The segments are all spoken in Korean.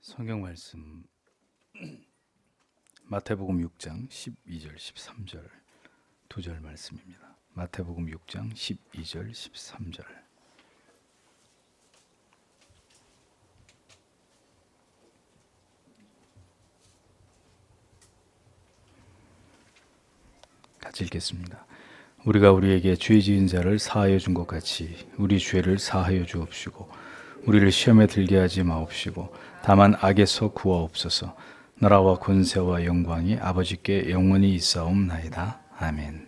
성경 말씀 마태복음 6장 12절 13절 두 절 말씀입니다. 마태복음 6장 12절 13절. 같이 읽겠습니다. 우리가 우리에게 죄 지은 자를 사하여 준 것 같이 우리 죄를 사하여 주옵시고 우리를 시험에 들게 하지 마옵시고 다만 악에서 구하옵소서. 나라와 권세와 영광이 아버지께 영원히 있사옵나이다. 아멘.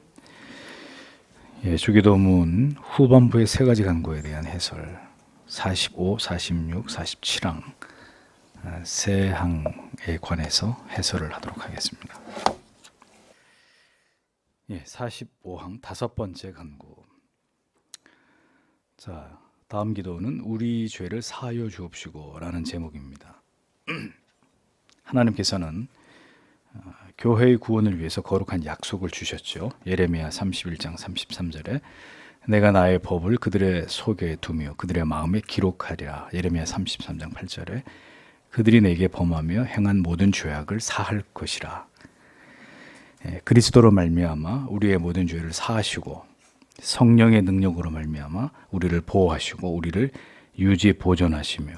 주기도문 후반부의 세 가지 간구에 대한 해설 45, 46, 47항 세 항에 관해서 해설을 하도록 하겠습니다. 45항 다섯 번째 간구. 자, 다음 기도는 우리 죄를 사하여 주옵시고 라는 제목입니다. 하나님께서는 교회의 구원을 위해서 거룩한 약속을 주셨죠. 예레미야 31장 33절에 내가 나의 법을 그들의 속에 두며 그들의 마음에 기록하리라. 예레미야 33장 8절에 그들이 내게 범하며 행한 모든 죄악을 사할 것이라. 그리스도로 말미암아 우리의 모든 죄를 사하시고 성령의 능력으로 말미암아 우리를 보호하시고 우리를 유지 보존하시며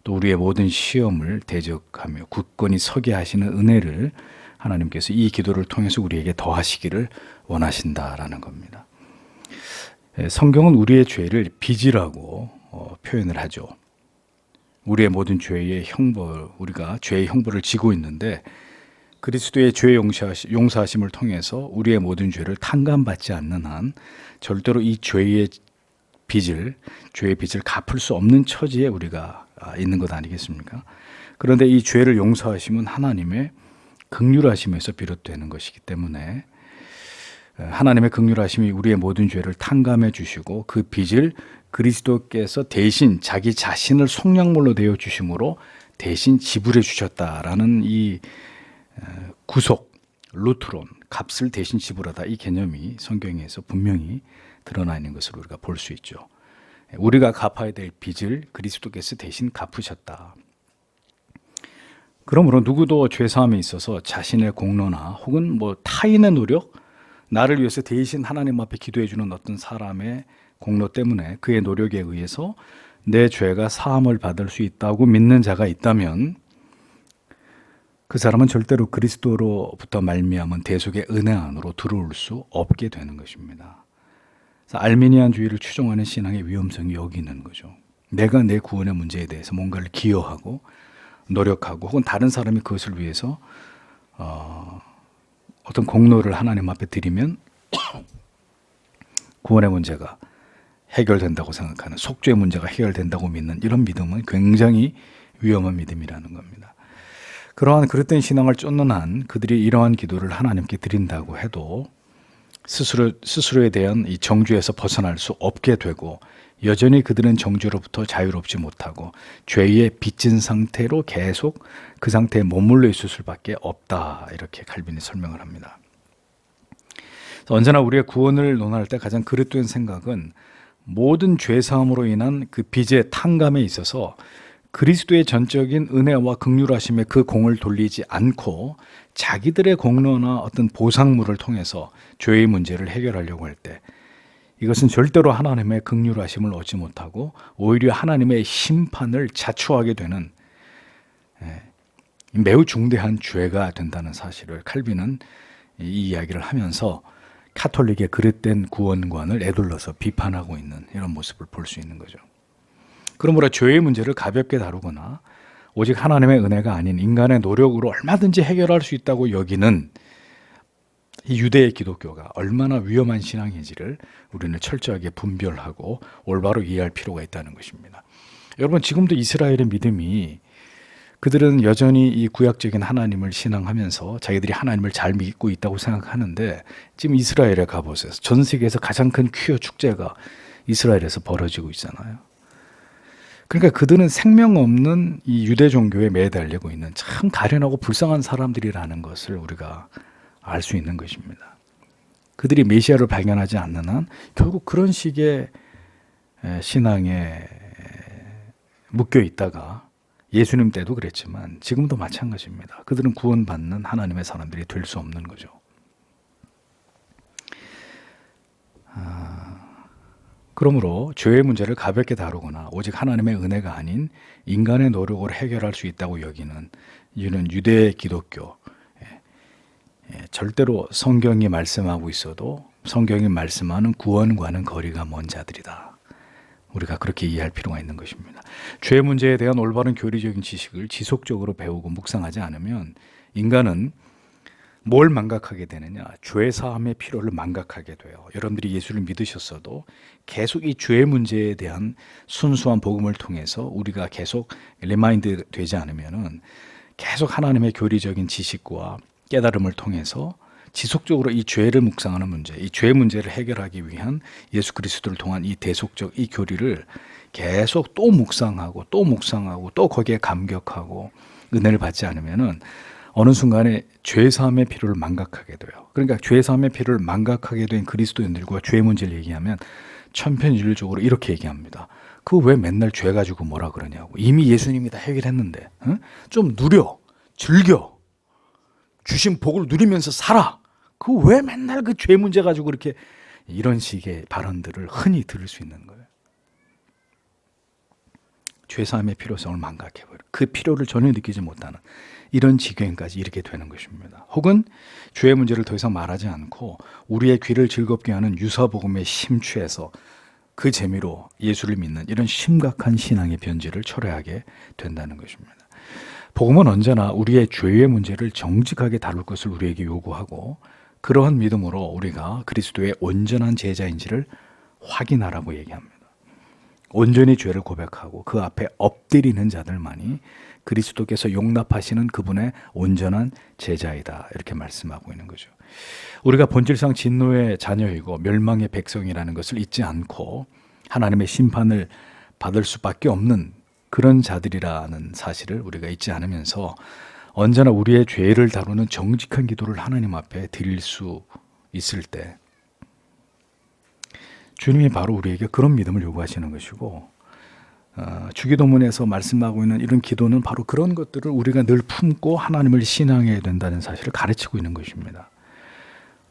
또 우리의 모든 시험을 대적하며 굳건히 서게 하시는 은혜를 하나님께서 이 기도를 통해서 우리에게 더하시기를 원하신다라는 겁니다. 성경은 우리의 죄를 빚이라고 표현을 하죠. 우리의 모든 죄의 형벌, 우리가 죄의 형벌을 지고 있는데 그리스도의 죄 용서하심을 통해서 우리의 모든 죄를 탕감받지 않는 한 절대로 이 죄의 빚을 갚을 수 없는 처지에 우리가 있는 것 아니겠습니까? 그런데 이 죄를 용서하심은 하나님의 긍휼하심에서 비롯되는 것이기 때문에 하나님의 긍휼하심이 우리의 모든 죄를 탕감해 주시고 그 빚을 그리스도께서 대신 자기 자신을 속량물로 되어 주심으로 대신 지불해 주셨다라는 이 구속, 루트론, 값을 대신 지불하다 이 개념이 성경에서 분명히 드러나 있는 것을 우리가 볼 수 있죠. 우리가 갚아야 될 빚을 그리스도께서 대신 갚으셨다. 그러므로 누구도 죄사함에 있어서 자신의 공로나 혹은 타인의 노력, 나를 위해서 대신 하나님 앞에 기도해 주는 어떤 사람의 공로 때문에 그의 노력에 의해서 내 죄가 사함을 받을 수 있다고 믿는 자가 있다면 그 사람은 절대로 그리스도로부터 말미암은 대속의 은혜 안으로 들어올 수 없게 되는 것입니다. 알미니안주의를 추종하는 신앙의 위험성이 여기 있는 거죠. 내가 내 구원의 문제에 대해서 뭔가를 기여하고 노력하고 혹은 다른 사람이 그것을 위해서 어떤 공로를 하나님 앞에 드리면 구원의 문제가 해결된다고 생각하는, 속죄의 문제가 해결된다고 믿는 이런 믿음은 굉장히 위험한 믿음이라는 겁니다. 그러한 그릇된 신앙을 쫓는 한 그들이 이러한 기도를 하나님께 드린다고 해도 스스로에 대한 이 정죄에서 벗어날 수 없게 되고 여전히 그들은 정죄로부터 자유롭지 못하고 죄에 빚진 상태로 계속 그 상태에 머물러 있을 수밖에 없다. 이렇게 칼빈이 설명을 합니다. 언제나 우리의 구원을 논할 때 가장 그릇된 생각은 모든 죄사함으로 인한 그 빚의 탕감에 있어서 그리스도의 전적인 은혜와 긍휼하심에 그 공을 돌리지 않고 자기들의 공로나 어떤 보상물을 통해서 죄의 문제를 해결하려고 할 때 이것은 절대로 하나님의 긍휼하심을 얻지 못하고 오히려 하나님의 심판을 자초하게 되는 매우 중대한 죄가 된다는 사실을 칼빈은 이 이야기를 하면서 카톨릭의 그릇된 구원관을 에둘러서 비판하고 있는 이런 모습을 볼 수 있는 거죠. 그러므로 죄의 문제를 가볍게 다루거나 오직 하나님의 은혜가 아닌 인간의 노력으로 얼마든지 해결할 수 있다고 여기는 이 유대의 기독교가 얼마나 위험한 신앙인지를 우리는 철저하게 분별하고 올바로 이해할 필요가 있다는 것입니다. 여러분, 지금도 이스라엘의 믿음이 그들은 여전히 이 구약적인 하나님을 신앙하면서 자기들이 하나님을 잘 믿고 있다고 생각하는데 지금 이스라엘에 가보세요. 전 세계에서 가장 큰 퀴어 축제가 이스라엘에서 벌어지고 있잖아요. 그러니까 그들은 생명 없는 이 유대 종교에 매달리고 있는 참 가련하고 불쌍한 사람들이라는 것을 우리가 알 수 있는 것입니다. 그들이 메시아를 발견하지 않는 한 결국 그런 식의 신앙에 묶여 있다가 예수님 때도 그랬지만 지금도 마찬가지입니다. 그들은 구원받는 하나님의 사람들이 될 수 없는 거죠. 그러므로 죄의 문제를 가볍게 다루거나 오직 하나님의 은혜가 아닌 인간의 노력으로 해결할 수 있다고 여기는 이유는 유대 기독교, 절대로 성경이 말씀하고 있어도 성경이 말씀하는 구원과는 거리가 먼 자들이다. 우리가 그렇게 이해할 필요가 있는 것입니다. 죄 문제에 대한 올바른 교리적인 지식을 지속적으로 배우고 묵상하지 않으면 인간은 뭘 망각하게 되느냐? 죄 사함의 필요를 망각하게 돼요. 여러분들이 예수를 믿으셨어도 계속 이 죄 문제에 대한 순수한 복음을 통해서 우리가 계속 리마인드 되지 않으면은 계속 하나님의 교리적인 지식과 깨달음을 통해서 지속적으로 이 죄를 묵상하는 문제, 이 죄 문제를 해결하기 위한 예수 그리스도를 통한 이 대속적 이 교리를 계속 또 묵상하고 또 거기에 감격하고 은혜를 받지 않으면은 어느 순간에 죄 사함의 필요를 망각하게 돼요. 그러니까 죄 사함의 필요를 망각하게 된 그리스도인들과 죄 문제를 얘기하면 천편일률적으로 이렇게 얘기합니다. 그 왜 맨날 죄 가지고 뭐라 그러냐고. 이미 예수님이 다 해결했는데 좀 누려, 즐겨, 주신 복을 누리면서 살아. 그 왜 맨날 그 죄 문제 가지고 이렇게 이런 식의 발언들을 흔히 들을 수 있는 거예요. 죄 사함의 필요성을 망각해버려. 그 필요를 전혀 느끼지 못하는 이런 지경까지 이르게 되는 것입니다. 혹은 죄의 문제를 더 이상 말하지 않고 우리의 귀를 즐겁게 하는 유사복음에 심취해서 그 재미로 예수를 믿는 이런 심각한 신앙의 변질을 철회하게 된다는 것입니다. 복음은 언제나 우리의 죄의 문제를 정직하게 다룰 것을 우리에게 요구하고 그러한 믿음으로 우리가 그리스도의 온전한 제자인지를 확인하라고 얘기합니다. 온전히 죄를 고백하고 그 앞에 엎드리는 자들만이 그리스도께서 용납하시는 그분의 온전한 제자이다. 이렇게 말씀하고 있는 거죠. 우리가 본질상 진노의 자녀이고 멸망의 백성이라는 것을 잊지 않고 하나님의 심판을 받을 수밖에 없는 그런 자들이라는 사실을 우리가 잊지 않으면서 언제나 우리의 죄를 다루는 정직한 기도를 하나님 앞에 드릴 수 있을 때 주님이 바로 우리에게 그런 믿음을 요구하시는 것이고 주기도문에서 말씀하고 있는 이런 기도는 바로 그런 것들을 우리가 늘 품고 하나님을 신앙해야 된다는 사실을 가르치고 있는 것입니다.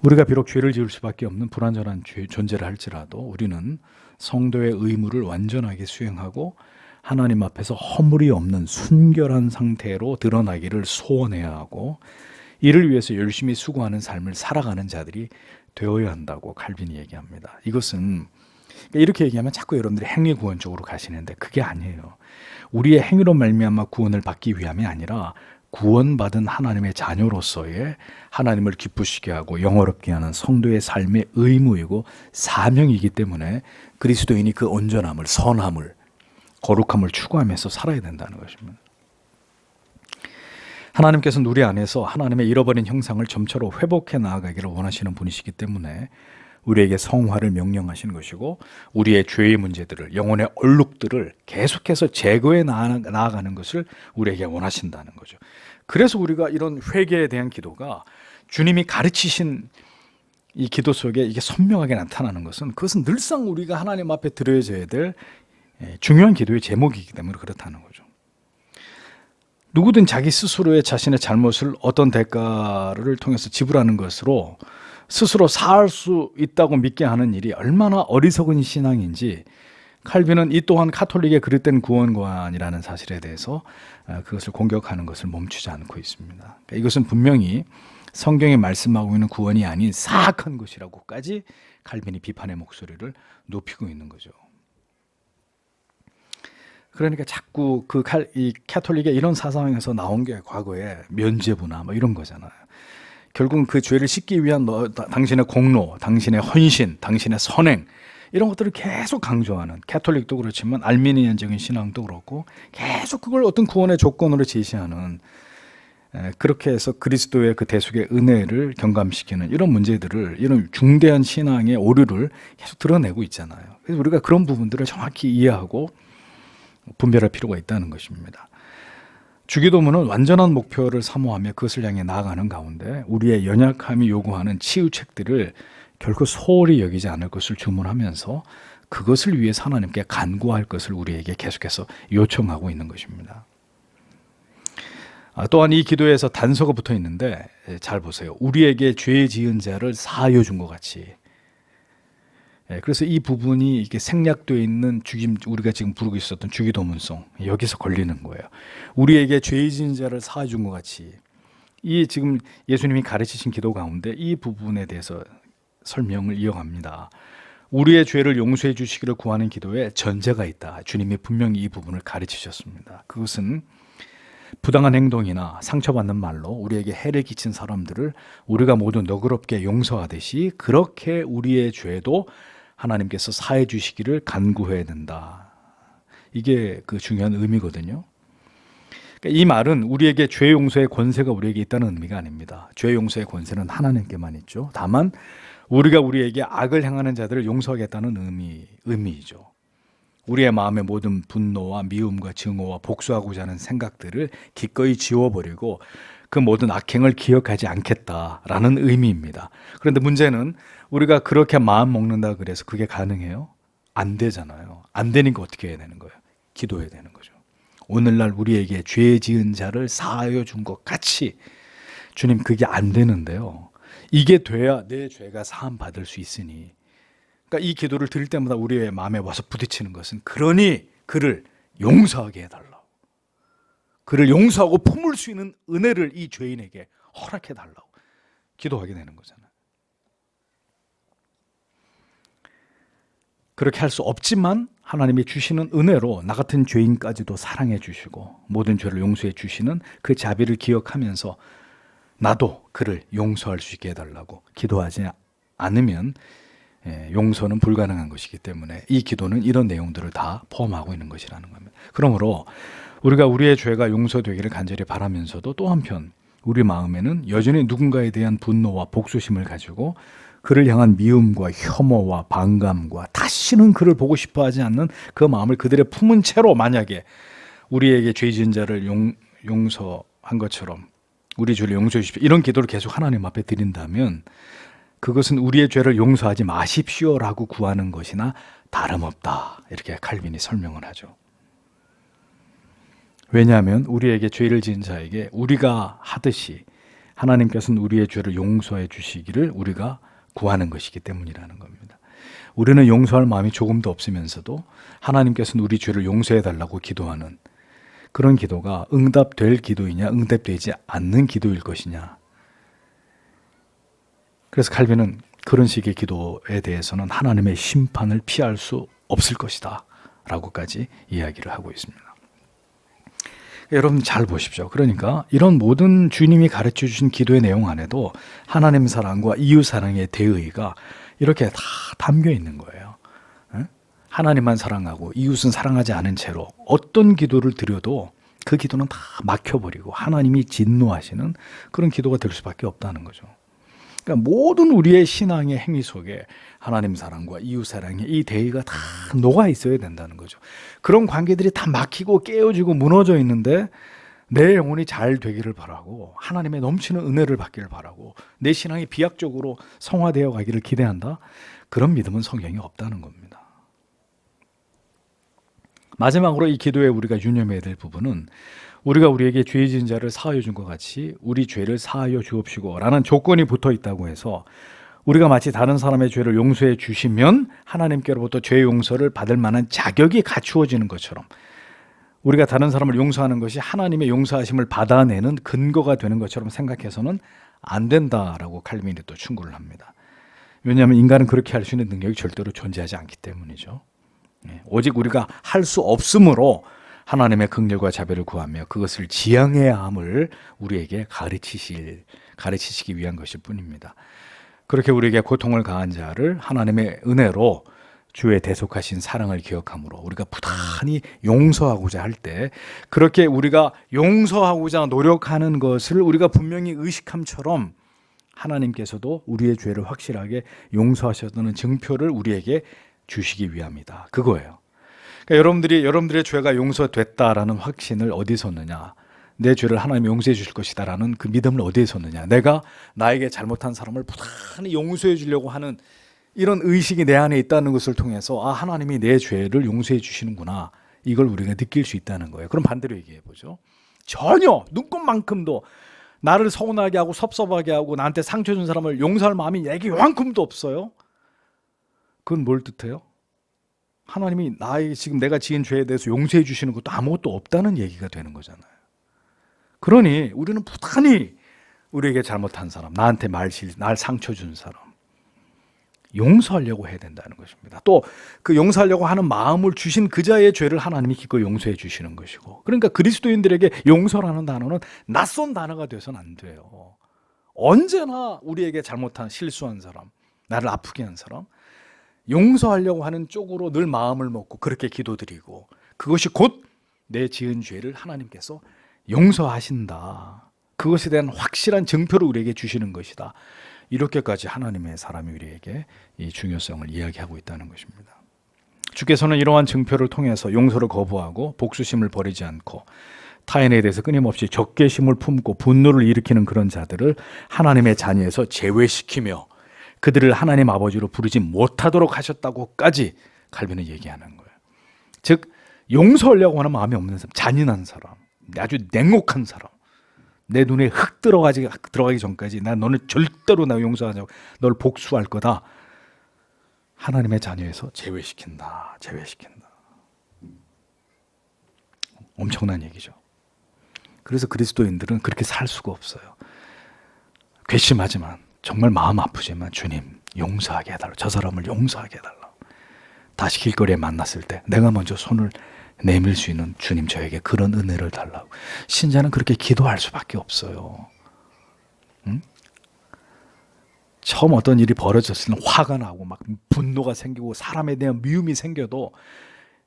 우리가 비록 죄를 지을 수밖에 없는 불완전한 존재를 할지라도 우리는 성도의 의무를 완전하게 수행하고 하나님 앞에서 허물이 없는 순결한 상태로 드러나기를 소원해야 하고 이를 위해서 열심히 수고하는 삶을 살아가는 자들이 되어야 한다고 칼빈이 얘기합니다. 이것은 이렇게 얘기하면 자꾸 여러분들이 행위 구원 쪽으로 가시는데 그게 아니에요. 우리의 행위로 말미암아 구원을 받기 위함이 아니라 구원받은 하나님의 자녀로서의 하나님을 기쁘시게 하고 영화롭게 하는 성도의 삶의 의무이고 사명이기 때문에 그리스도인이 그 온전함을, 선함을, 거룩함을 추구하면서 살아야 된다는 것입니다. 하나님께서는 우리 안에서 하나님의 잃어버린 형상을 점차로 회복해 나아가기를 원하시는 분이시기 때문에 우리에게 성화를 명령하시는 것이고 우리의 죄의 문제들을, 영혼의 얼룩들을 계속해서 제거해 나아가는 것을 우리에게 원하신다는 거죠. 그래서 우리가 이런 회개에 대한 기도가 주님이 가르치신 이 기도 속에 이게 선명하게 나타나는 것은 그것은 늘상 우리가 하나님 앞에 드려져야 될 중요한 기도의 제목이기 때문에 그렇다는 거죠. 누구든 자기 스스로의 자신의 잘못을 어떤 대가를 통해서 지불하는 것으로 스스로 살 수 있다고 믿게 하는 일이 얼마나 어리석은 신앙인지 칼빈은 이 또한 카톨릭의 그릇된 구원관이라는 사실에 대해서 그것을 공격하는 것을 멈추지 않고 있습니다. 그러니까 이것은 분명히 성경에 말씀하고 있는 구원이 아닌 사악한 것이라고까지 칼빈이 비판의 목소리를 높이고 있는 거죠. 그러니까 자꾸 이 카톨릭의 이런 사상에서 나온 게 과거에 면죄부나 뭐 이런 거잖아요. 결국은 그 죄를 씻기 위한 당신의 공로, 당신의 헌신, 당신의 선행 이런 것들을 계속 강조하는 카톨릭도 그렇지만 알미니안적인 신앙도 그렇고 계속 그걸 어떤 구원의 조건으로 제시하는 그렇게 해서 그리스도의 그 대속의 은혜를 경감시키는 이런 문제들을 이런 중대한 신앙의 오류를 계속 드러내고 있잖아요. 그래서 우리가 그런 부분들을 정확히 이해하고 분별할 필요가 있다는 것입니다. 주기도문은 완전한 목표를 사모하며 그것을 향해 나아가는 가운데 우리의 연약함이 요구하는 치유책들을 결코 소홀히 여기지 않을 것을 주문하면서 그것을 위해 하나님께 간구할 것을 우리에게 계속해서 요청하고 있는 것입니다. 또한 이 기도에서 단서가 붙어 있는데 잘 보세요. 우리에게 죄 지은 자를 사하여 준 것 같이. 그래서 이 부분이 이게 생략되어 있는 우리가 지금 부르고 있었던 주기도문송 여기서 걸리는 거예요. 우리에게 죄 지은 자를 사하여 준 것 같이. 이 지금 예수님이 가르치신 기도 가운데 이 부분에 대해서 설명을 이어갑니다. 우리의 죄를 용서해 주시기를 구하는 기도에 전제가 있다. 주님이 분명히 이 부분을 가르치셨습니다. 그것은 부당한 행동이나 상처받는 말로 우리에게 해를 끼친 사람들을 우리가 모두 너그럽게 용서하듯이 그렇게 우리의 죄도 하나님께서 사해 주시기를 간구해야 된다. 이게 그 중요한 의미거든요. 그러니까 이 말은 우리에게 죄 용서의 권세가 우리에게 있다는 의미가 아닙니다. 죄 용서의 권세는 하나님께만 있죠. 다만 우리가 우리에게 악을 행하는 자들을 용서하겠다는 의미이죠. 우리의 마음의 모든 분노와 미움과 증오와 복수하고자 하는 생각들을 기꺼이 지워버리고 그 모든 악행을 기억하지 않겠다라는 의미입니다. 그런데 문제는 우리가 그렇게 마음 먹는다 그래서 그게 가능해요? 안 되잖아요. 안 되니까 어떻게 해야 되는 거예요? 기도해야 되는 거죠. 오늘날 우리에게 죄 지은 자를 사하여 준 것 같이. 주님, 그게 안 되는데요. 이게 돼야 내 죄가 사함 받을 수 있으니. 그러니까 이 기도를 드릴 때마다 우리의 마음에 와서 부딪히는 것은 그러니 그를 용서하게 해달라고. 그를 용서하고 품을 수 있는 은혜를 이 죄인에게 허락해달라고 기도하게 되는 거잖아요. 그렇게 할 수 없지만 하나님이 주시는 은혜로 나 같은 죄인까지도 사랑해 주시고 모든 죄를 용서해 주시는 그 자비를 기억하면서 나도 그를 용서할 수 있게 해달라고 기도하지 않으면 용서는 불가능한 것이기 때문에 이 기도는 이런 내용들을 다 포함하고 있는 것이라는 겁니다. 그러므로 우리가 우리의 죄가 용서되기를 간절히 바라면서도 또 한편 우리 마음에는 여전히 누군가에 대한 분노와 복수심을 가지고 그를 향한 미움과 혐오와 반감과 다시는 그를 보고 싶어 하지 않는 그 마음을 그들의 품은 채로 만약에 우리에게 죄 지은 자를 용서한 것처럼 우리 죄를 용서해 주십시오. 이런 기도를 계속 하나님 앞에 드린다면 그것은 우리의 죄를 용서하지 마십시오라고 구하는 것이나 다름없다. 이렇게 칼빈이 설명을 하죠. 왜냐하면 우리에게 죄를 지은 자에게 우리가 하듯이 하나님께서는 우리의 죄를 용서해 주시기를 우리가 구하는 것이기 때문이라는 겁니다. 우리는 용서할 마음이 조금도 없으면서도 하나님께서는 우리 죄를 용서해 달라고 기도하는 그런 기도가 응답될 기도이냐 응답되지 않는 기도일 것이냐. 그래서 칼빈은 그런 식의 기도에 대해서는 하나님의 심판을 피할 수 없을 것이다 라고까지 이야기를 하고 있습니다. 여러분 잘 보십시오. 그러니까 이런 모든 주님이 가르쳐 주신 기도의 내용 안에도 하나님 사랑과 이웃 사랑의 대의가 이렇게 다 담겨 있는 거예요. 하나님만 사랑하고 이웃은 사랑하지 않은 채로 어떤 기도를 드려도 그 기도는 다 막혀버리고 하나님이 진노하시는 그런 기도가 될 수밖에 없다는 거죠. 그러니까 모든 우리의 신앙의 행위 속에 하나님 사랑과 이웃 사랑의 이 대의가 다 녹아 있어야 된다는 거죠. 그런 관계들이 다 막히고 깨어지고 무너져 있는데 내 영혼이 잘 되기를 바라고 하나님의 넘치는 은혜를 받기를 바라고 내 신앙이 비약적으로 성화되어 가기를 기대한다. 그런 믿음은 성경에 없다는 겁니다. 마지막으로 이 기도에 우리가 유념해야 될 부분은 우리가 우리에게 죄 지은 자를 사하여 준 것 같이 우리 죄를 사하여 주옵시고 라는 조건이 붙어 있다고 해서 우리가 마치 다른 사람의 죄를 용서해 주시면 하나님께로부터 죄 용서를 받을 만한 자격이 갖추어지는 것처럼 우리가 다른 사람을 용서하는 것이 하나님의 용서하심을 받아내는 근거가 되는 것처럼 생각해서는 안 된다라고 칼빈이 또 충고를 합니다. 왜냐하면 인간은 그렇게 할 수 있는 능력이 절대로 존재하지 않기 때문이죠. 오직 우리가 할 수 없으므로 하나님의 긍휼과 자비를 구하며 그것을 지향해야 함을 우리에게 가르치시기 위한 것일 뿐입니다. 그렇게 우리에게 고통을 가한 자를 하나님의 은혜로 주의 대속하신 사랑을 기억함으로 우리가 부단히 용서하고자 할 때 그렇게 우리가 용서하고자 노력하는 것을 우리가 분명히 의식함처럼 하나님께서도 우리의 죄를 확실하게 용서하셨다는 증표를 우리에게 주시기 위함이다. 그거예요. 그러니까 여러분들의 죄가 용서됐다라는 확신을 어디서 얻느냐? 내 죄를 하나님이 용서해 주실 것이다라는 그 믿음을 어디에서 얻느냐? 내가 나에게 잘못한 사람을 부단히 용서해 주려고 하는 이런 의식이 내 안에 있다는 것을 통해서 하나님이 내 죄를 용서해 주시는구나. 이걸 우리가 느낄 수 있다는 거예요. 그럼 반대로 얘기해 보죠. 전혀 눈꼽만큼도 나를 서운하게 하고 섭섭하게 하고 나한테 상처 준 사람을 용서할 마음이 내게 요만큼도 없어요. 그건 뭘 뜻해요? 하나님이 나에게 지금 내가 지은 죄에 대해서 용서해 주시는 것도 아무것도 없다는 얘기가 되는 거잖아요. 그러니 우리는 부단히 우리에게 잘못한 사람, 나한테 날 상처 준 사람 용서하려고 해야 된다는 것입니다. 또 그 용서하려고 하는 마음을 주신 그자의 죄를 하나님이 기꺼이 용서해 주시는 것이고, 그러니까 그리스도인들에게 용서라는 단어는 낯선 단어가 돼서는 안 돼요. 언제나 우리에게 잘못한 실수한 사람, 나를 아프게 한 사람 용서하려고 하는 쪽으로 늘 마음을 먹고 그렇게 기도드리고, 그것이 곧 내 지은 죄를 하나님께서 용서하신다, 그것에 대한 확실한 증표를 우리에게 주시는 것이다, 이렇게까지 하나님의 사람이 우리에게 이 중요성을 이야기하고 있다는 것입니다. 주께서는 이러한 증표를 통해서 용서를 거부하고 복수심을 버리지 않고 타인에 대해서 끊임없이 적개심을 품고 분노를 일으키는 그런 자들을 하나님의 자녀에서 제외시키며 그들을 하나님 아버지로 부르지 못하도록 하셨다고까지 칼빈은 얘기하는 거예요. 즉 용서하려고 하는 마음이 없는 사람, 잔인한 사람, 아주 냉혹한 사람, 내 눈에 흙 들어가기 전까지 난 너는 절대로 나 용서하지, 널 복수할 거다, 하나님의 자녀에서 제외시킨다. 엄청난 얘기죠. 그래서 그리스도인들은 그렇게 살 수가 없어요. 괘씸하지만 정말 마음 아프지만 주님 용서하게 해달라, 저 사람을 용서하게 해달라. 다시 길거리에 만났을 때 내가 먼저 손을 내밀 수 있는 주님 저에게 그런 은혜를 달라고. 신자는 그렇게 기도할 수밖에 없어요. 응? 처음 어떤 일이 벌어졌을 때 화가 나고 막 분노가 생기고 사람에 대한 미움이 생겨도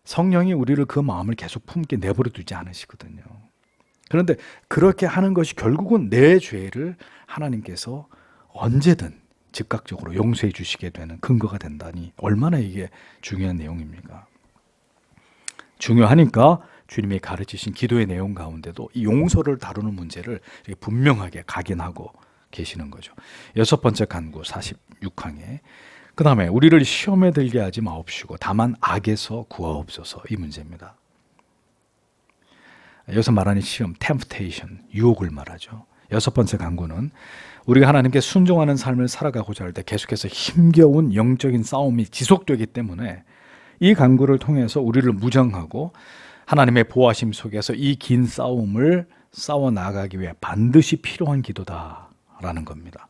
성령이 우리를 그 마음을 계속 품게 내버려 두지 않으시거든요. 그런데 그렇게 하는 것이 결국은 내 죄를 하나님께서 언제든 즉각적으로 용서해 주시게 되는 근거가 된다니 얼마나 이게 중요한 내용입니까? 중요하니까 주님이 가르치신 기도의 내용 가운데도 이 용서를 다루는 문제를 분명하게 각인하고 계시는 거죠. 6번째 간구 46항에 그 다음에 우리를 시험에 들게 하지 마옵시고 다만 악에서 구하옵소서, 이 문제입니다. 여기서 말하는 시험, temptation, 유혹을 말하죠. 6번째 간구는 우리가 하나님께 순종하는 삶을 살아가고자 할 때 계속해서 힘겨운 영적인 싸움이 지속되기 때문에 이 간구를 통해서 우리를 무장하고 하나님의 보호하심 속에서 이 긴 싸움을 싸워 나가기 위해 반드시 필요한 기도다라는 겁니다.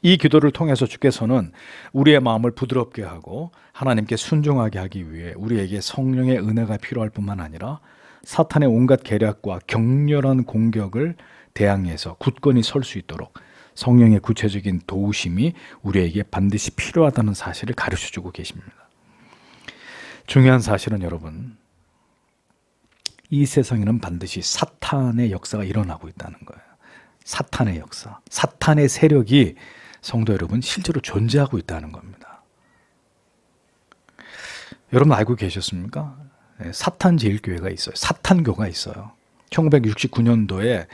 이 기도를 통해서 주께서는 우리의 마음을 부드럽게 하고 하나님께 순종하게 하기 위해 우리에게 성령의 은혜가 필요할 뿐만 아니라 사탄의 온갖 계략과 격렬한 공격을 대항해서 굳건히 설 수 있도록 성령의 구체적인 도우심이 우리에게 반드시 필요하다는 사실을 가르쳐주고 계십니다. 중요한 사실은 여러분, 이 세상에는 반드시 사탄의 역사가 일어나고 있다는 거예요. 사탄의 역사, 사탄의 세력이 성도 여러분 실제로 존재하고 있다는 겁니다. 여러분 알고 계셨습니까? 사탄 제일교회가 있어요. 사탄교가 있어요. 1969년도에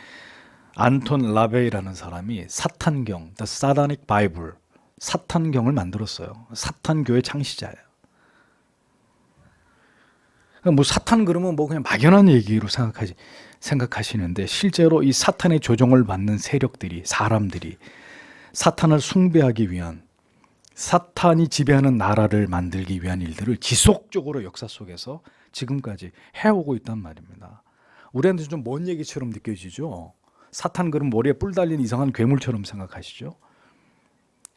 안톤 라베이라는 사람이 사탄경, The Satanic Bible, 사탄경을 만들었어요. 사탄교의 창시자예요. 뭐 사탄 그러면 뭐 그냥 막연한 얘기로 생각하시는데 실제로 이 사탄의 조종을 받는 세력들이, 사람들이 사탄을 숭배하기 위한, 사탄이 지배하는 나라를 만들기 위한 일들을 지속적으로 역사 속에서 지금까지 해오고 있단 말입니다. 우리한테 좀 먼 얘기처럼 느껴지죠? 사탄 그럼 머리에 뿔 달린 이상한 괴물처럼 생각하시죠?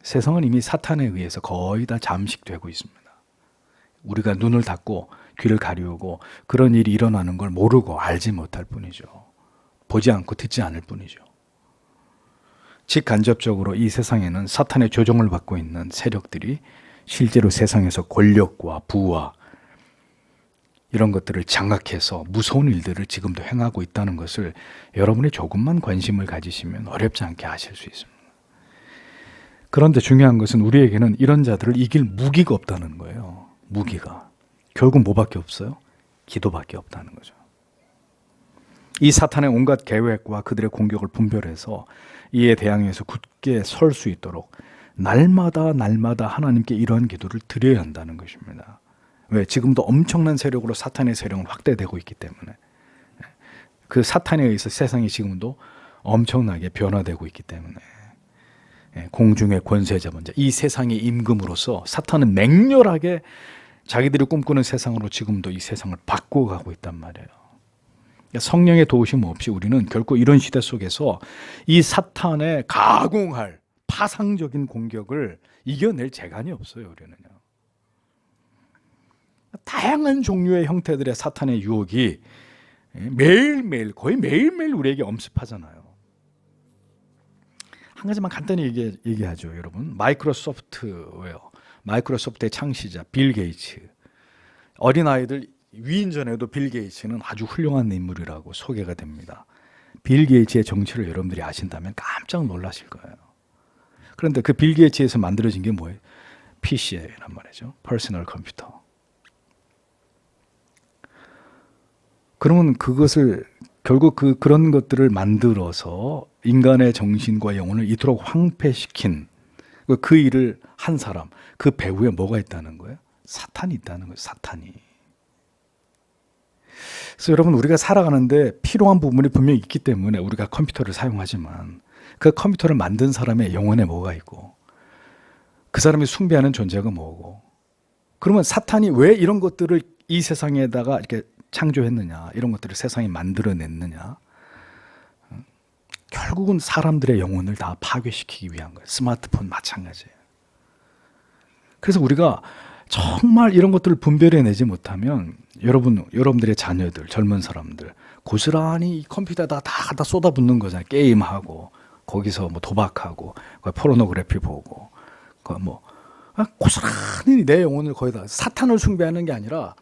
세상은 이미 사탄에 의해서 거의 다 잠식되고 있습니다. 우리가 눈을 닫고 귀를 가리우고 그런 일이 일어나는 걸 모르고 알지 못할 뿐이죠. 보지 않고 듣지 않을 뿐이죠. 직간접적으로 이 세상에는 사탄의 조종을 받고 있는 세력들이 실제로 세상에서 권력과 부와 이런 것들을 장악해서 무서운 일들을 지금도 행하고 있다는 것을 여러분이 조금만 관심을 가지시면 어렵지 않게 아실 수 있습니다. 그런데 중요한 것은 우리에게는 이런 자들을 이길 무기가 없다는 거예요. 무기가. 결국 뭐밖에 없어요? 기도밖에 없다는 거죠. 이 사탄의 온갖 계획과 그들의 공격을 분별해서 이에 대항해서 굳게 설 수 있도록 날마다 하나님께 이러한 기도를 드려야 한다는 것입니다. 왜? 지금도 엄청난 세력으로 사탄의 세력은 확대되고 있기 때문에. 그 사탄에 의해서 세상이 지금도 엄청나게 변화되고 있기 때문에 공중의 권세자 먼저 이 세상의 임금으로서 사탄은 맹렬하게 자기들이 꿈꾸는 세상으로 지금도 이 세상을 바꿔가고 있단 말이에요. 성령의 도우심 없이 우리는 결코 이런 시대 속에서 이 사탄의 가공할 파상적인 공격을 이겨낼 재간이 없어요. 우리는요. 다양한 종류의 형태들의 사탄의 유혹이 매일매일 거의 매일매일 우리에게 엄습하잖아요. 한 가지만 간단히 얘기하죠, 여러분. 마이크로소프트의 창시자 빌 게이츠. 어린아이들 위인전에도 빌 게이츠는 아주 훌륭한 인물이라고 소개가 됩니다. 빌 게이츠의 정체를 여러분들이 아신다면 깜짝 놀라실 거예요. 그런데 그 빌 게이츠에서 만들어진 게 뭐예요? PC란 말이죠. 퍼스널 컴퓨터. 그러면 그것을 결국 그런 것들을 만들어서 인간의 정신과 영혼을 이토록 황폐시킨 그 일을 한 사람, 그 배후에 뭐가 있다는 거예요? 사탄이 있다는 거예요. 사탄이. 그래서 여러분, 우리가 살아가는데 필요한 부분이 분명히 있기 때문에 우리가 컴퓨터를 사용하지만 그 컴퓨터를 만든 사람의 영혼에 뭐가 있고 그 사람이 숭배하는 존재가 뭐고, 그러면 사탄이 왜 이런 것들을 이 세상에다가 이렇게 창조했느냐, 이런 것들을 세상에 만들어냈느냐, 결국은 사람들의 영혼을 다 파괴시키기 위한 거예요. 스마트폰 마찬가지예요. 그래서 우리가 정말 이런 것들을 분별해내지 못하면 여러분들의 자녀들, 젊은 사람들 고스란히 이 컴퓨터에다 다 갖다 쏟아붓는 거잖아요. 게임하고 거기서 뭐 도박하고 포르노그래피 보고 뭐 고스란히 내 영혼을 거기다 사탄을 숭배하는 게 아니라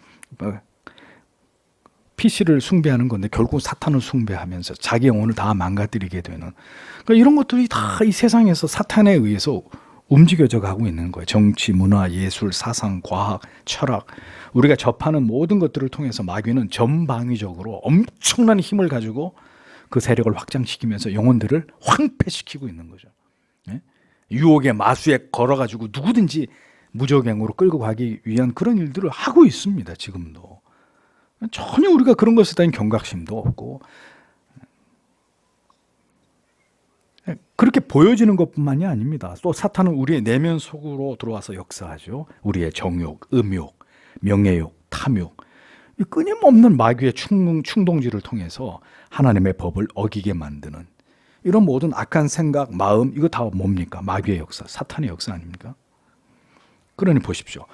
PC를 숭배하는 건데 결국 사탄을 숭배하면서 자기 영혼을 다 망가뜨리게 되는, 그러니까 이런 것들이 다 이 세상에서 사탄에 의해서 움직여져 가고 있는 거예요. 정치, 문화, 예술, 사상, 과학, 철학, 우리가 접하는 모든 것들을 통해서 마귀는 전방위적으로 엄청난 힘을 가지고 그 세력을 확장시키면서 영혼들을 황폐시키고 있는 거죠. 유혹의 마수에 걸어가지고 누구든지 무적행으로 끌고 가기 위한 그런 일들을 하고 있습니다. 지금도. 전혀 우리가 그런 것에 대한 경각심도 없고, 그렇게 보여지는 것뿐만이 아닙니다. 또 사탄은 우리의 내면 속으로 들어와서 역사하죠. 우리의 정욕, 음욕, 명예욕, 탐욕, 끊임없는 마귀의 충동질을 통해서 하나님의 법을 어기게 만드는 이런 모든 악한 생각, 마음, 이거 다 뭡니까? 마귀의 역사, 사탄의 역사 아닙니까? 그러니 보십시오.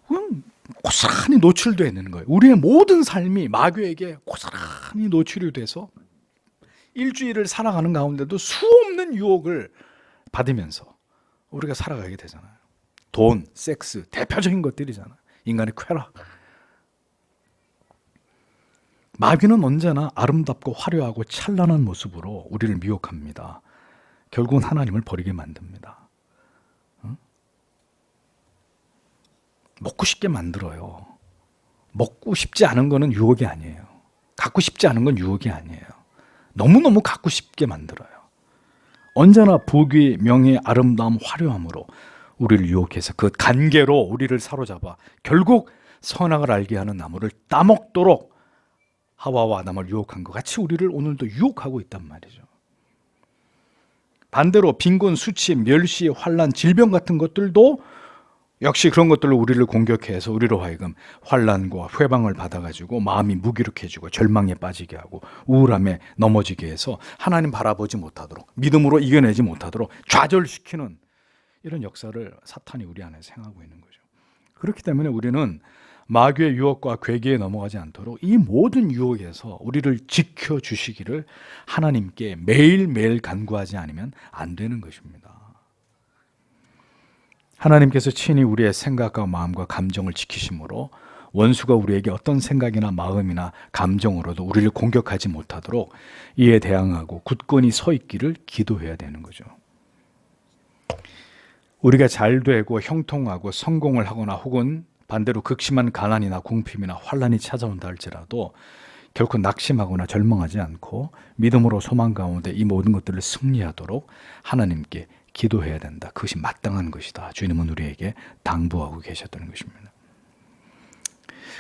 그냥 고스란히 노출되어 있는 거예요. 우리의 모든 삶이 마귀에게 고스란히 노출이 돼서 일주일을 살아가는 가운데도 수없는 유혹을 받으면서 우리가 살아가게 되잖아요. 돈, 섹스, 대표적인 것들이잖아요. 인간의 쾌락. 마귀는 언제나 아름답고 화려하고 찬란한 모습으로 우리를 미혹합니다. 결국은 하나님을 버리게 만듭니다. 먹고 싶게 만들어요. 먹고 싶지 않은 거는 유혹이 아니에요. 갖고 싶지 않은 건 유혹이 아니에요. 너무너무 갖고 싶게 만들어요. 언제나 부귀, 명예, 아름다움, 화려함으로 우리를 유혹해서 그 간계로 우리를 사로잡아 결국 선악을 알게 하는 나무를 따먹도록 하와와 아담을 유혹한 것 같이 우리를 오늘도 유혹하고 있단 말이죠. 반대로 빈곤, 수치, 멸시, 환난, 질병 같은 것들도 역시 그런 것들로 우리를 공격해서 우리로 하여금 환난과 회방을 받아가지고 마음이 무기력해지고 절망에 빠지게 하고 우울함에 넘어지게 해서 하나님 바라보지 못하도록, 믿음으로 이겨내지 못하도록 좌절시키는 이런 역사를 사탄이 우리 안에서 행하고 있는 거죠. 그렇기 때문에 우리는 마귀의 유혹과 괴계에 넘어가지 않도록 이 모든 유혹에서 우리를 지켜주시기를 하나님께 매일매일 간구하지 않으면 안 되는 것입니다. 하나님께서 친히 우리의 생각과 마음과 감정을 지키심으로 원수가 우리에게 어떤 생각이나 마음이나 감정으로도 우리를 공격하지 못하도록 이에 대항하고 굳건히 서 있기를 기도해야 되는 거죠. 우리가 잘 되고 형통하고 성공을 하거나 혹은 반대로 극심한 가난이나 궁핍이나 환난이 찾아온다 할지라도 결코 낙심하거나 절망하지 않고 믿음으로 소망 가운데 이 모든 것들을 승리하도록 하나님께 기도해야 된다. 그것이 마땅한 것이다. 주님은 우리에게 당부하고 계셨다는 것입니다.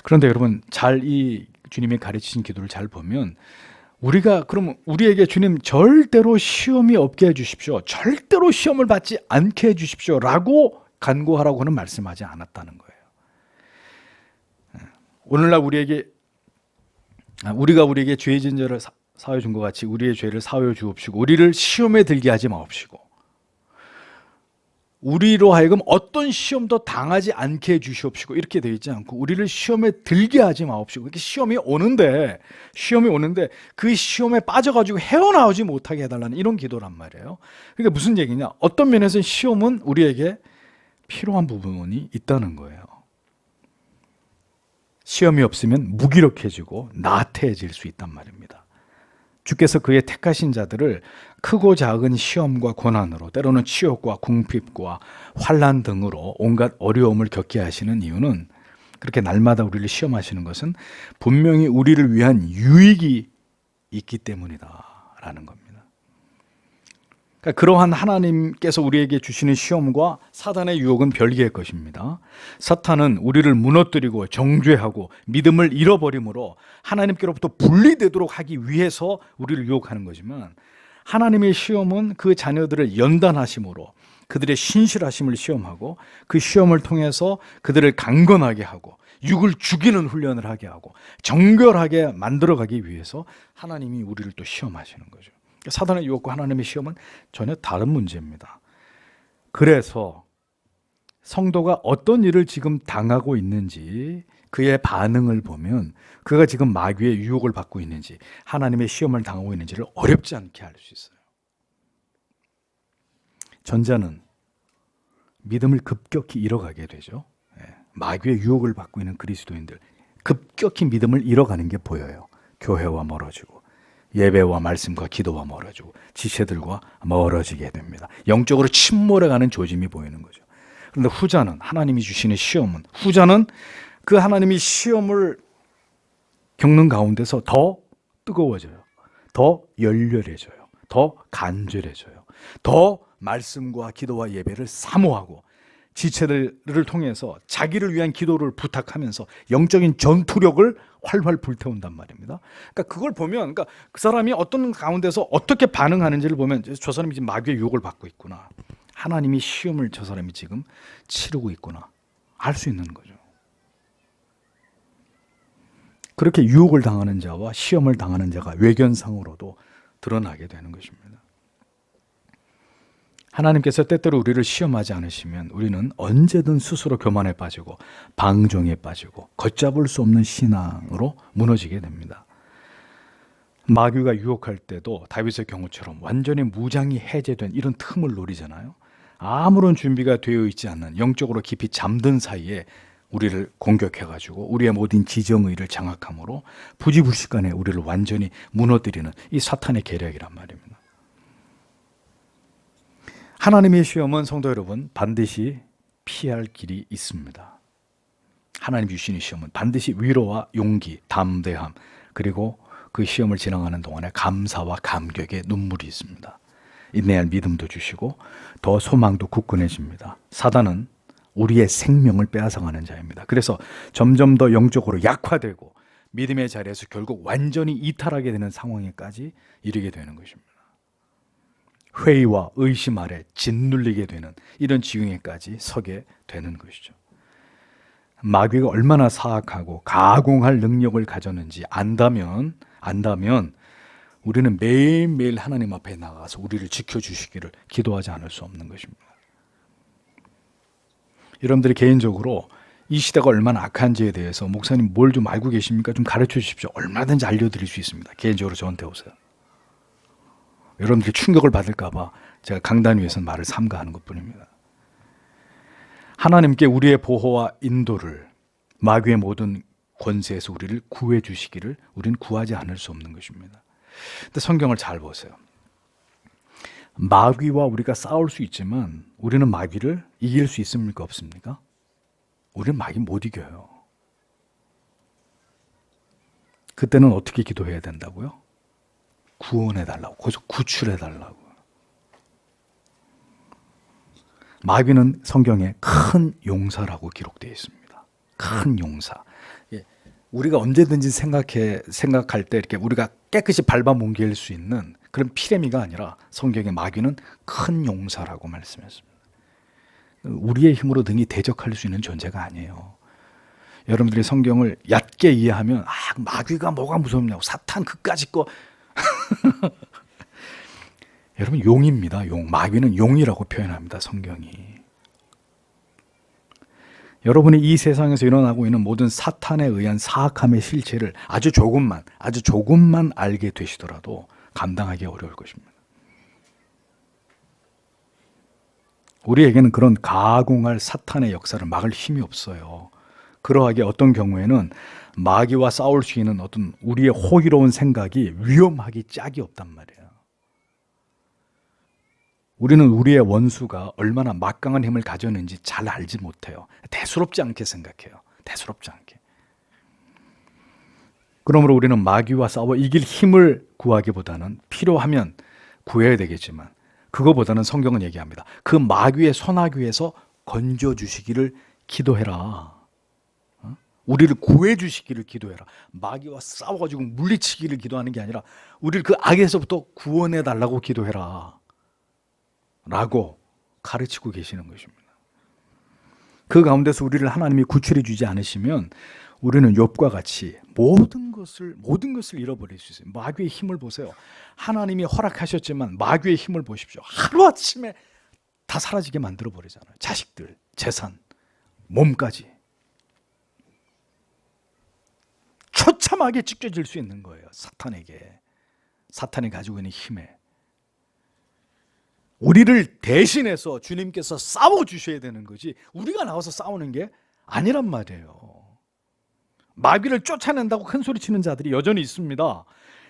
그런데 여러분, 잘 이 주님이 가르치신 기도를 잘 보면 우리가 그러면 우리에게 주님 절대로 시험이 없게 해주십시오. 절대로 시험을 받지 않게 해주십시오. 라고 간구하라고는 말씀하지 않았다는 거예요. 오늘날 우리가 우리에게 죄의 진저를 사하여 준 것 같이 우리의 죄를 사하여 주옵시고 우리를 시험에 들게 하지 마옵시고 우리로 하여금 어떤 시험도 당하지 않게 해주시옵시고 이렇게 되어 있지 않고 우리를 시험에 들게 하지 마옵시고 이렇게 시험이 오는데 그 시험에 빠져가지고 헤어나오지 못하게 해달라는 이런 기도란 말이에요. 그러니까 무슨 얘기냐, 어떤 면에서는 시험은 우리에게 필요한 부분이 있다는 거예요. 시험이 없으면 무기력해지고 나태해질 수 있단 말입니다. 주께서 그의 택하신 자들을 크고 작은 시험과 고난으로 때로는 치욕과 궁핍과 환난 등으로 온갖 어려움을 겪게 하시는 이유는, 그렇게 날마다 우리를 시험하시는 것은 분명히 우리를 위한 유익이 있기 때문이다라는 겁니다. 그러니까 그러한 하나님께서 우리에게 주시는 시험과 사단의 유혹은 별개의 것입니다. 사탄은 우리를 무너뜨리고 정죄하고 믿음을 잃어버림으로 하나님께로부터 분리되도록 하기 위해서 우리를 유혹하는 거지만, 하나님의 시험은 그 자녀들을 연단하심으로 그들의 신실하심을 시험하고 그 시험을 통해서 그들을 강건하게 하고 육을 죽이는 훈련을 하게 하고 정결하게 만들어가기 위해서 하나님이 우리를 또 시험하시는 거죠. 사단의 유혹과 하나님의 시험은 전혀 다른 문제입니다. 그래서 성도가 어떤 일을 지금 당하고 있는지 그의 반응을 보면 그가 지금 마귀의 유혹을 받고 있는지 하나님의 시험을 당하고 있는지를 어렵지 않게 알 수 있어요. 전자는 믿음을 급격히 잃어가게 되죠. 마귀의 유혹을 받고 있는 그리스도인들 급격히 믿음을 잃어가는 게 보여요. 교회와 멀어지고 예배와 말씀과 기도와 멀어지고 지체들과 멀어지게 됩니다. 영적으로 침몰해가는 조짐이 보이는 거죠. 그런데 후자는, 하나님이 주시는 시험은, 후자는 그 하나님이 시험을 겪는 가운데서 더 뜨거워져요. 더 열렬해져요. 더 간절해져요. 더 말씀과 기도와 예배를 사모하고 지체들을 통해서 자기를 위한 기도를 부탁하면서 영적인 전투력을 활활 불태운단 말입니다. 그러니까 그걸 보면, 그러니까 그 사람이 어떤 가운데서 어떻게 반응하는지를 보면 저 사람이 지금 마귀의 유혹을 받고 있구나, 하나님이 시험을 저 사람이 지금 치르고 있구나 알 수 있는 거죠. 그렇게 유혹을 당하는 자와 시험을 당하는 자가 외견상으로도 드러나게 되는 것입니다. 하나님께서 때때로 우리를 시험하지 않으시면 우리는 언제든 스스로 교만에 빠지고 방종에 빠지고 걷잡을 수 없는 신앙으로 무너지게 됩니다. 마귀가 유혹할 때도 다윗의 경우처럼 완전히 무장이 해제된 이런 틈을 노리잖아요. 아무런 준비가 되어 있지 않는, 영적으로 깊이 잠든 사이에 우리를 공격해가지고 우리의 모든 지정의를 장악함으로 부지불식간에 우리를 완전히 무너뜨리는 이 사탄의 계략이란 말입니다. 하나님의 시험은 성도 여러분 반드시 피할 길이 있습니다. 하나님 주시는 시험은 반드시 위로와 용기, 담대함, 그리고 그 시험을 지나가는 동안에 감사와 감격의 눈물이 있습니다. 인내할 믿음도 주시고 더 소망도 굳건해집니다. 사단은 우리의 생명을 빼앗아가는 자입니다. 그래서 점점 더 영적으로 약화되고 믿음의 자리에서 결국 완전히 이탈하게 되는 상황에까지 이르게 되는 것입니다. 회의와 의심 아래 짓눌리게 되는 이런 지경에까지 서게 되는 것이죠. 마귀가 얼마나 사악하고 가공할 능력을 가졌는지 안다면 우리는 매일매일 하나님 앞에 나가서 우리를 지켜주시기를 기도하지 않을 수 없는 것입니다. 여러분들이 개인적으로 이 시대가 얼마나 악한지에 대해서 목사님 뭘 좀 알고 계십니까? 좀 가르쳐 주십시오. 얼마든지 알려드릴 수 있습니다. 개인적으로 저한테 오세요. 여러분들이 충격을 받을까 봐 제가 강단 위에서 말을 삼가하는 것뿐입니다. 하나님께 우리의 보호와 인도를, 마귀의 모든 권세에서 우리를 구해 주시기를 우리는 구하지 않을 수 없는 것입니다. 근데 성경을 잘 보세요. 마귀와 우리가 싸울 수 있지만 우리는 마귀를 이길 수 있습니까? 없습니까? 우리는 마귀 못 이겨요. 그때는 어떻게 기도해야 된다고요? 구원해달라고, 거기서 구출해달라고. 마귀는 성경에 큰 용사라고 기록되어 있습니다. 큰 용사. 우리가 언제든지 생각할 때 이렇게 우리가 깨끗이 밟아 뭉갤 수 있는 그런 피레미가 아니라 성경의 마귀는 큰 용사라고 말씀했습니다. 우리의 힘으로 등이 대적할 수 있는 존재가 아니에요. 여러분들이 성경을 얕게 이해하면 마귀가 뭐가 무섭냐고, 사탄 그까짓 거. 여러분, 용입니다. 용. 마귀는 용이라고 표현합니다, 성경이. 여러분이 이 세상에서 일어나고 있는 모든 사탄에 의한 사악함의 실체를 아주 조금만 알게 되시더라도 감당하기 어려울 것입니다. 우리에게는 그런 가공할 사탄의 역사를 막을 힘이 없어요. 그러하게 어떤 경우에는 마귀와 싸울 수 있는 어떤 우리의 호기로운 생각이 위험하기 짝이 없단 말이에요. 우리는 우리의 원수가 얼마나 막강한 힘을 가졌는지 잘 알지 못해요. 대수롭지 않게 생각해요. 대수롭지 않게. 그러므로 우리는 마귀와 싸워 이길 힘을 구하기보다는 필요하면 구해야 되겠지만, 그거보다는 성경은 얘기합니다. 그 마귀의 손아귀에서 건져주시기를 기도해라. 우리를 구해주시기를 기도해라. 마귀와 싸워가지고 물리치기를 기도하는 게 아니라 우리를 그 악에서부터 구원해달라고 기도해라 라고 가르치고 계시는 것입니다. 그 가운데서 우리를 하나님이 구출해 주지 않으시면 우리는 욥과 같이 모든 것을 잃어버릴 수 있어요. 마귀의 힘을 보세요. 하나님이 허락하셨지만 마귀의 힘을 보십시오. 하루아침에 다 사라지게 만들어버리잖아요. 자식들, 재산, 몸까지. 처참하게 찢겨질 수 있는 거예요. 사탄이 가지고 있는 힘에. 우리를 대신해서 주님께서 싸워주셔야 되는 거지, 우리가 나와서 싸우는 게 아니란 말이에요. 마귀를 쫓아낸다고 큰 소리 치는 자들이 여전히 있습니다.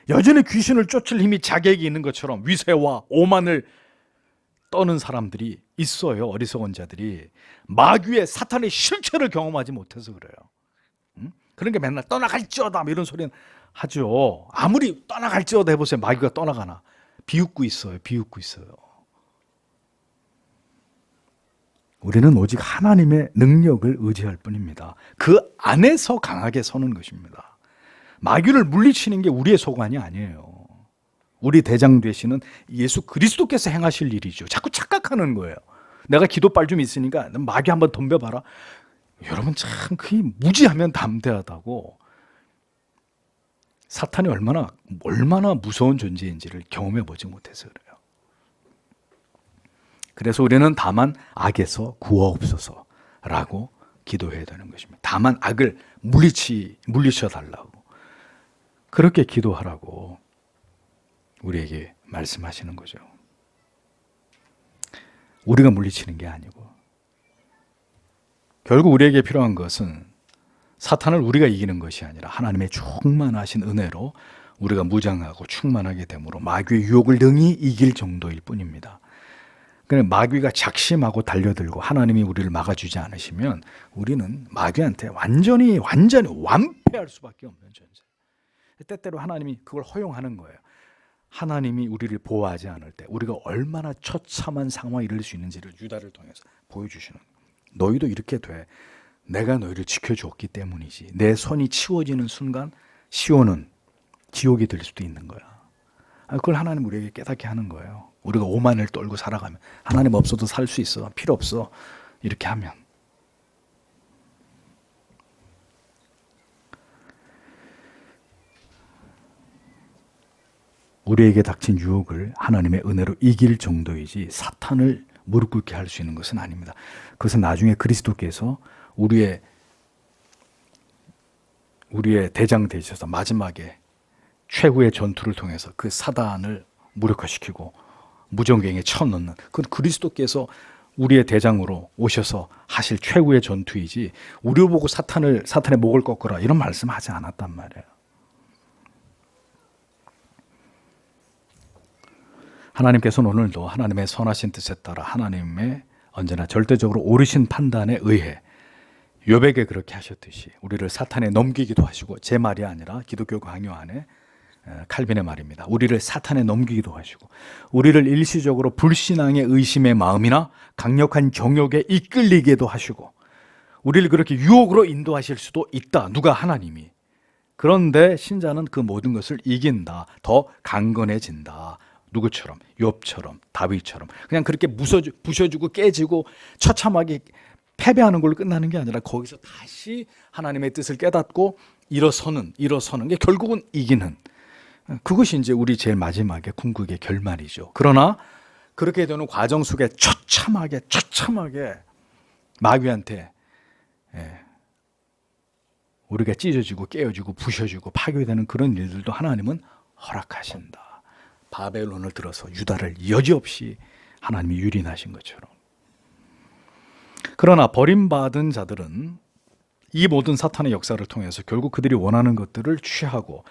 여전히 귀신을 쫓을 힘이 자객이 있는 것처럼 위세와 오만을 떠는 사람들이 있어요. 어리석은 자들이. 마귀의 사탄의 실체를 경험하지 못해서 그래요. 그런 게 맨날 떠나갈지어다 이런 소리는 하죠. 아무리 떠나갈지어다 해보세요. 마귀가 떠나가나. 비웃고 있어요. 우리는 오직 하나님의 능력을 의지할 뿐입니다. 그 안에서 강하게 서는 것입니다. 마귀를 물리치는 게 우리의 소관이 아니에요. 우리 대장 되시는 예수 그리스도께서 행하실 일이죠. 자꾸 착각하는 거예요. 내가 기도빨 좀 있으니까 마귀 한번 덤벼봐라. 여러분, 참 그게 무지하면 담대하다고. 사탄이 얼마나 무서운 존재인지를 경험해 보지 못해서 그래요. 그래서 우리는 다만 악에서 구하옵소서라고 기도해야 되는 것입니다. 다만 악을 물리쳐 달라고, 그렇게 기도하라고 우리에게 말씀하시는 거죠. 우리가 물리치는 게 아니고. 결국 우리에게 필요한 것은 사탄을 우리가 이기는 것이 아니라 하나님의 충만하신 은혜로 우리가 무장하고 충만하게 되므로 마귀의 유혹을 능히 이길 정도일 뿐입니다. 그냥 마귀가 작심하고 달려들고 하나님이 우리를 막아주지 않으시면 우리는 마귀한테 완전히 완패할 수밖에 없는 존재. 때때로 하나님이 그걸 허용하는 거예요. 하나님이 우리를 보호하지 않을 때 우리가 얼마나 처참한 상황에 이를 수 있는지를 유다를 통해서 보여주시는 거예요. 너희도 이렇게 돼. 내가 너희를 지켜주었기 때문이지. 내 손이 치워지는 순간 시온은 지옥이 될 수도 있는 거야. 그걸 하나님 우리에게 깨닫게 하는 거예요. 우리가 오만을 떨고 살아가면 하나님 없어도 살 수 있어. 필요 없어. 이렇게 하면. 우리에게 닥친 유혹을 하나님의 은혜로 이길 정도이지 사탄을 무릎 꿇게 할 수 있는 것은 아닙니다. 그것은 나중에 그리스도께서 우리의 대장 되셔서 마지막에 최후의 전투를 통해서 그 사단을 무력화시키고 무정경에 쳐넣는, 그건 그리스도께서 우리의 대장으로 오셔서 하실 최후의 전투이지 우리 보고 사탄의 목을 꺾으라 이런 말씀하지 않았단 말이에요. 하나님께서는 오늘도 하나님의 선하신 뜻에 따라 하나님의 언제나 절대적으로 옳으신 판단에 의해 욥에게 그렇게 하셨듯이 우리를 사탄에 넘기기도 하시고, 제 말이 아니라 기독교 강요 안에 칼빈의 말입니다. 우리를 사탄에 넘기기도 하시고, 우리를 일시적으로 불신앙의 의심의 마음이나 강력한 정욕에 이끌리게도 하시고, 우리를 그렇게 유혹으로 인도하실 수도 있다. 누가? 하나님이. 그런데 신자는 그 모든 것을 이긴다. 더 강건해진다. 누구처럼? 욥처럼, 다윗처럼. 그냥 그렇게 부셔주고 깨지고 처참하게 패배하는 걸로 끝나는 게 아니라 거기서 다시 하나님의 뜻을 깨닫고 일어서는 게 결국은 이기는, 그것이 이제 우리 제일 마지막에 궁극의 결말이죠. 그러나 그렇게 되는 과정 속에 처참하게 마귀한테 우리가 찢어지고 깨어지고 부셔지고 파괴되는 그런 일들도 하나님은 허락하신다. 바벨론을 들어서 유다를 여지없이 하나님이 유린하신 것처럼. 그러나 버림받은 자들은 이 모든 사탄의 역사를 통해서 결국 그들이 원하는 것들을 취하고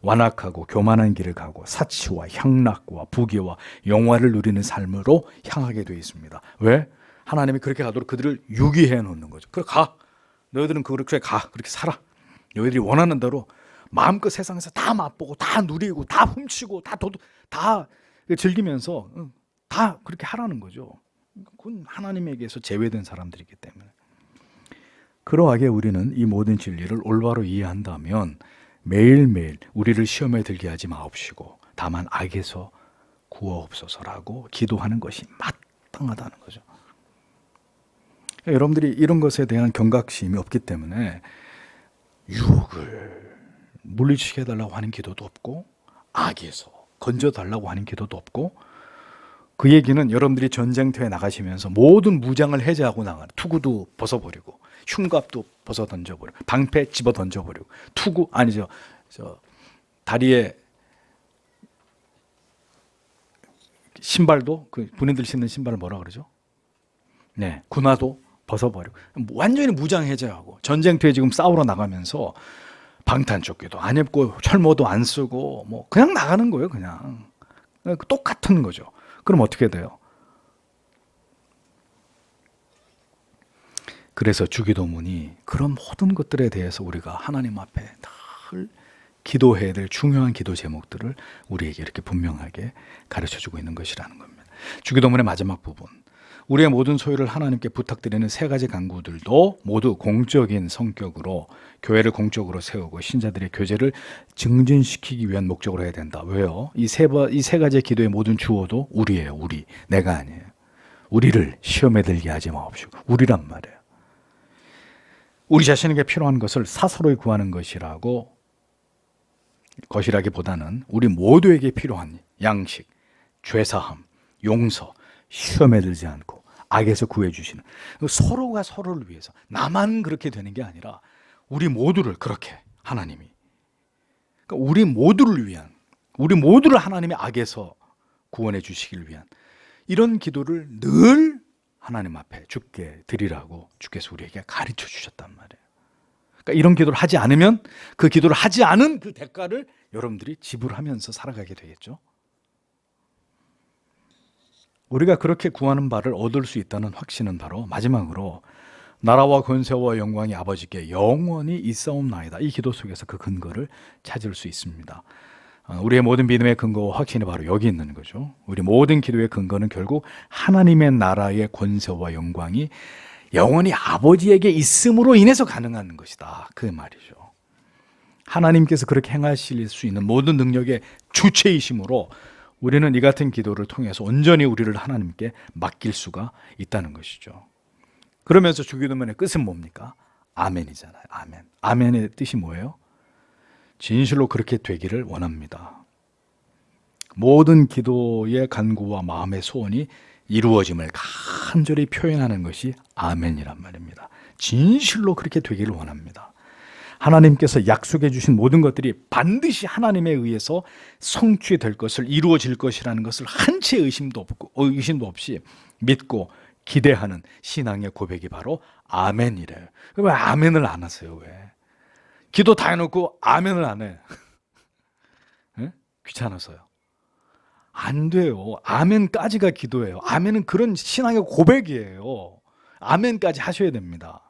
완악하고 교만한 길을 가고 사치와 향락과 부귀와 영화를 누리는 삶으로 향하게 되어 있습니다. 왜? 하나님이 그렇게 가도록 그들을 유기해 놓는 거죠. 그래 가. 너희들은 그렇게 가. 그렇게 살아. 너희들이 원하는 대로 마음껏 세상에서 다 맛보고 다 누리고 다 훔치고 다 즐기면서 다 그렇게 하라는 거죠. 그건 하나님에게서 제외된 사람들이기 때문에. 그러하게 우리는 이 모든 진리를 올바로 이해한다면 매일매일 우리를 시험에 들게 하지 마옵시고 다만 악에서 구하옵소서라고 기도하는 것이 마땅하다는 거죠. 여러분들이 이런 것에 대한 경각심이 없기 때문에 유혹을 물리치게 해달라고 하는 기도도 없고 악에서 건져달라고 하는 기도도 없고, 그 얘기는 여러분들이 전쟁터에 나가시면서 모든 무장을 해제하고 나가는, 투구도 벗어버리고 흉갑도 벗어 던져버리고 방패 집어 던져버리고 다리에 신발도, 그 군인들 신는 신발을 뭐라 그러죠? 네, 군화도 벗어버리고 완전히 무장 해제하고 전쟁터에 지금 싸우러 나가면서 방탄조끼도 안 입고 철모도 안 쓰고 뭐 그냥 나가는 거예요. 그냥 똑같은 거죠. 그럼 어떻게 돼요? 그래서 주기도문이 그런 모든 것들에 대해서 우리가 하나님 앞에 늘 기도해야 될 중요한 기도 제목들을 우리에게 이렇게 분명하게 가르쳐주고 있는 것이라는 겁니다. 주기도문의 마지막 부분, 우리의 모든 소유를 하나님께 부탁드리는 세 가지 간구들도 모두 공적인 성격으로 교회를 공적으로 세우고 신자들의 교제를 증진시키기 위한 목적으로 해야 된다. 왜요? 이 세 가지의 기도의 모든 주어도 우리예요. 우리, 내가 아니에요. 우리를 시험에 들게 하지 마옵시고, 우리란 말이에요. 우리 자신에게 필요한 것을 사서로이 구하는 것이라기보다는 우리 모두에게 필요한 양식, 죄사함, 용서, 시험에 들지 않고 악에서 구해주시는, 서로가 서로를 위해서, 나만 그렇게 되는 게 아니라 우리 모두를 그렇게 하나님이, 그러니까 우리 모두를 위한, 우리 모두를 하나님의 악에서 구원해 주시길 위한 이런 기도를 늘 하나님 앞에 주께 드리라고 주께서 우리에게 가르쳐 주셨단 말이에요. 그러니까 이런 기도를 하지 않으면 그 기도를 하지 않은 그 대가를 여러분들이 지불하면서 살아가게 되겠죠. 우리가 그렇게 구하는 바를 얻을 수 있다는 확신은 바로 마지막으로 나라와 권세와 영광이 아버지께 영원히 있사옵나이다. 이 기도 속에서 그 근거를 찾을 수 있습니다. 우리의 모든 믿음의 근거와 확신이 바로 여기 있는 거죠. 우리 모든 기도의 근거는 결국 하나님의 나라의 권세와 영광이 영원히 아버지에게 있음으로 인해서 가능한 것이다. 그 말이죠. 하나님께서 그렇게 행하실 수 있는 모든 능력의 주체이심으로 우리는 이 같은 기도를 통해서 온전히 우리를 하나님께 맡길 수가 있다는 것이죠. 그러면서 주기도문의 끝은 뭡니까? 아멘이잖아요. 아멘. 아멘의 뜻이 뭐예요? 진실로 그렇게 되기를 원합니다. 모든 기도의 간구와 마음의 소원이 이루어짐을 간절히 표현하는 것이 아멘이란 말입니다. 진실로 그렇게 되기를 원합니다. 하나님께서 약속해 주신 모든 것들이 반드시 하나님에 의해서 성취될 것을, 이루어질 것이라는 것을 한 채 의심도 없이 믿고 기대하는 신앙의 고백이 바로 아멘이래요. 왜 아멘을 안 하세요? 왜? 기도 다 해놓고 아멘을 안 해. 네? 귀찮아서요. 안 돼요. 아멘까지가 기도예요. 아멘은 그런 신앙의 고백이에요. 아멘까지 하셔야 됩니다.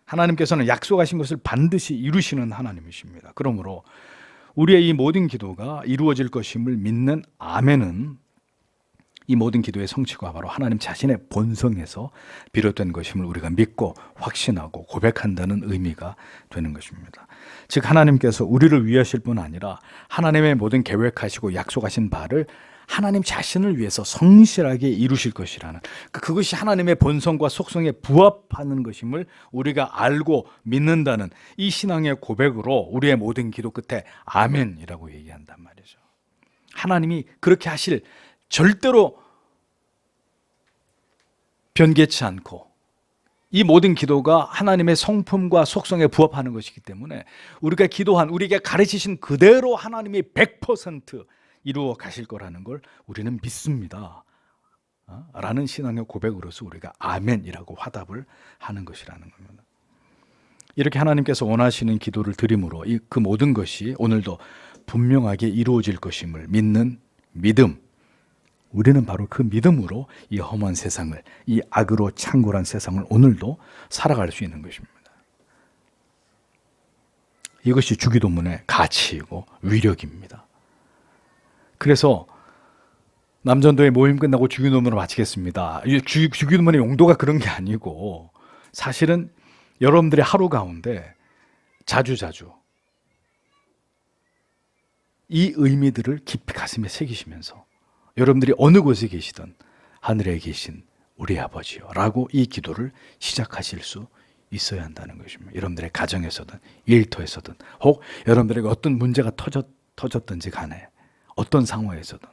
하나님께서는 약속하신 것을 반드시 이루시는 하나님이십니다. 그러므로 우리의 이 모든 기도가 이루어질 것임을 믿는 아멘은 이 모든 기도의 성취가 바로 하나님 자신의 본성에서 비롯된 것임을 우리가 믿고 확신하고 고백한다는 의미가 되는 것입니다. 즉 하나님께서 우리를 위하실 뿐 아니라 하나님의 모든 계획하시고 약속하신 바를 하나님 자신을 위해서 성실하게 이루실 것이라는 그것이 하나님의 본성과 속성에 부합하는 것임을 우리가 알고 믿는다는 이 신앙의 고백으로 우리의 모든 기도 끝에 아멘이라고 얘기한단 말이죠. 하나님이 그렇게 하실 절대로 변개치 않고 이 모든 기도가 하나님의 성품과 속성에 부합하는 것이기 때문에 우리가 기도한 우리에게 가르치신 그대로 하나님이 100% 이루어 가실 거라는 걸 우리는 믿습니다. 라는 신앙의 고백으로서 우리가 아멘이라고 화답을 하는 것이라는 겁니다. 이렇게 하나님께서 원하시는 기도를 드림으로 그 모든 것이 오늘도 분명하게 이루어질 것임을 믿는 믿음, 우리는 바로 그 믿음으로 이 험한 세상을, 이 악으로 창궐한 세상을 오늘도 살아갈 수 있는 것입니다. 이것이 주기도문의 가치이고 위력입니다. 그래서 남전도의 모임 끝나고 주기도문을 마치겠습니다. 주기도문의 용도가 그런 게 아니고 사실은 여러분들의 하루 가운데 자주자주 이 의미들을 깊이 가슴에 새기시면서 여러분들이 어느 곳에 계시든 하늘에 계신 우리 아버지요 라고 이 기도를 시작하실 수 있어야 한다는 것입니다. 여러분들의 가정에서든 일터에서든 혹 여러분들에게 어떤 문제가 터졌든지 간에 어떤 상황에서든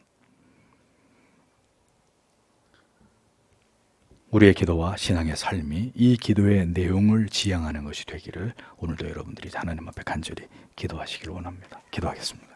우리의 기도와 신앙의 삶이 이 기도의 내용을 지향하는 것이 되기를 오늘도 여러분들이 하나님 앞에 간절히 기도하시기를 원합니다. 기도하겠습니다.